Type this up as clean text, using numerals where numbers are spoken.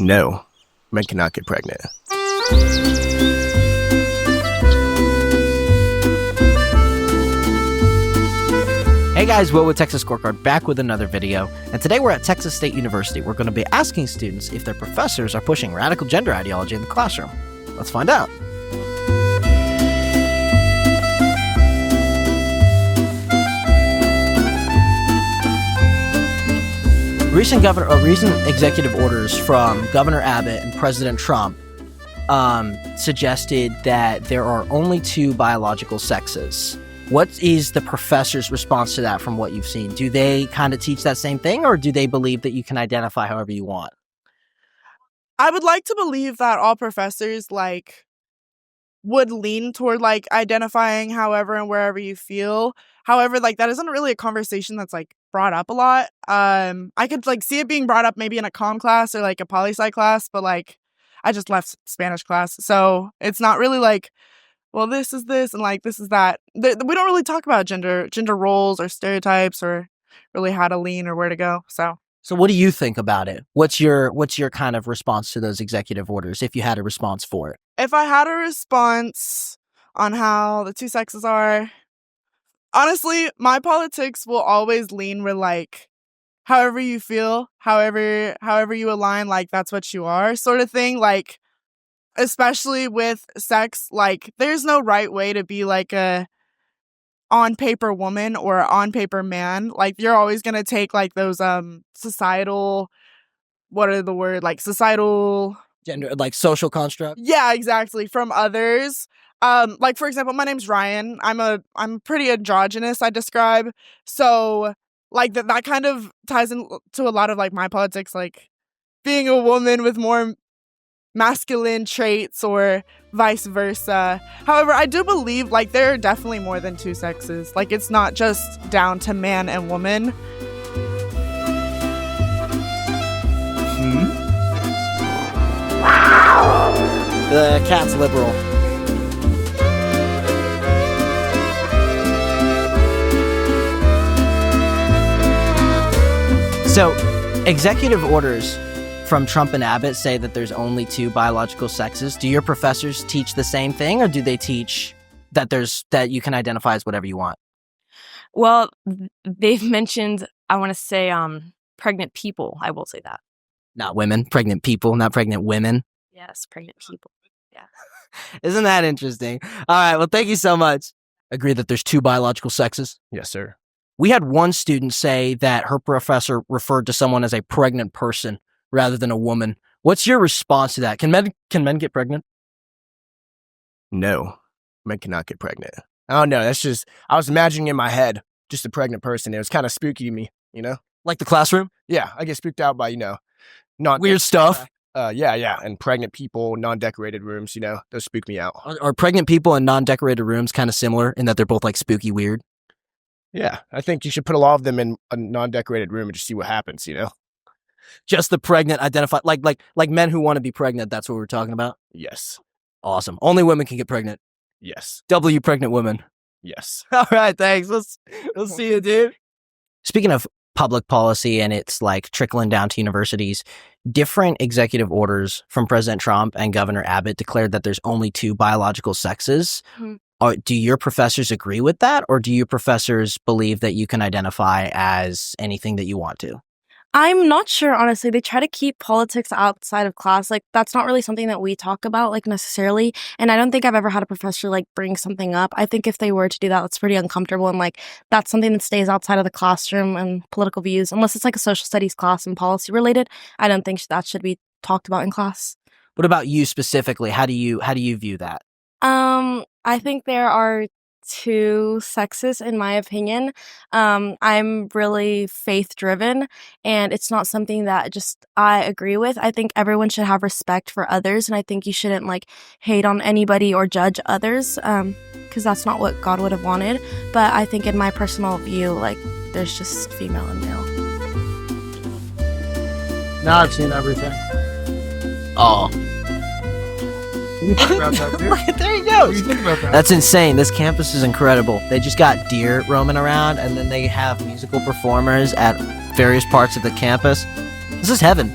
No, men cannot get pregnant. Hey guys, Will with Texas Scorecard back with another video, and today we're at Texas State University. We're going to be asking students if their professors are pushing radical gender ideology in the classroom. Let's find out. Recent executive orders from Governor Abbott and President Trump suggested that there are only two biological sexes. What is the professor's response to that from what you've seen? Do they kind of teach that same thing, or do they believe that you can identify however you want? I would like to believe that all professors would lean toward identifying however and wherever you feel. However, that isn't really a conversation that's brought up a lot. I could see it being brought up maybe in a comm class or a poli-sci class, but I just left Spanish class, so it's not really well, this is this and this is that. We don't really talk about gender roles or stereotypes or really how to lean or where to go. So what do you think about it? What's your kind of response to those executive orders, if you had a response for it? If I had a response on how the two sexes are, honestly, my politics will always lean with however you feel, however you align, that's what you are, sort of thing. Especially with sex, there's no right way to be a on paper woman or on paper man. You're always gonna take those societal, what are the word, societal Gender, social construct. Yeah, exactly, from others. For example, my name's Ryan. I'm pretty androgynous, I describe. So that kind of ties into a lot of my politics, being a woman with more masculine traits or vice versa. However, I do believe there are definitely more than two sexes. It's not just down to man and woman. The cat's liberal. So, executive orders from Trump and Abbott say that there's only two biological sexes. Do your professors teach the same thing, or do they teach that that you can identify as whatever you want? Well, they've mentioned, I want to say, pregnant people. I will say that. Not women, pregnant people, not pregnant women. Yes, pregnant people. Yeah. Isn't that interesting? All right, well, thank you so much. Agree that there's two biological sexes? Yes, sir. We had one student say that her professor referred to someone as a pregnant person rather than a woman. What's your response to that? Can men get pregnant? No, men cannot get pregnant. I don't know. That's just, I was imagining in my head just a pregnant person. It was kind of spooky to me, Like the classroom? Yeah, I get spooked out by, not weird stuff. Yeah, and pregnant people, non-decorated rooms, those spook me out. Are pregnant people in non-decorated rooms kind of similar in that they're both spooky weird? Yeah, I think you should put a lot of them in a non-decorated room and just see what happens, Just the pregnant identified, like men who want to be pregnant. That's what we're talking about. Yes. Awesome. Only women can get pregnant. Yes. W pregnant women. Yes. All right. Thanks. We'll see you, dude. Speaking of public policy and it's trickling down to universities, different executive orders from President Trump and Governor Abbott declared that there's only two biological sexes. Mm-hmm. Do your professors agree with that, or do your professors believe that you can identify as anything that you want to? I'm not sure, honestly. They try to keep politics outside of class. That's not really something that we talk about, necessarily. And I don't think I've ever had a professor, bring something up. I think if they were to do that, it's pretty uncomfortable. And, that's something that stays outside of the classroom and political views. Unless it's a social studies class and policy related, I don't think that should be talked about in class. What about you specifically? How do you view that? I think there are two sexes, in my opinion. I'm really faith-driven, and it's not something that I agree with. I think everyone should have respect for others, and I think you shouldn't hate on anybody or judge others, because that's not what God would have wanted. But I think in my personal view, there's just female and male. Now I've seen everything. Oh. What do you think about that, dude? There you go. What do you think about that? That's insane. This campus is incredible. They just got deer roaming around, and then they have musical performers at various parts of the campus. This is heaven.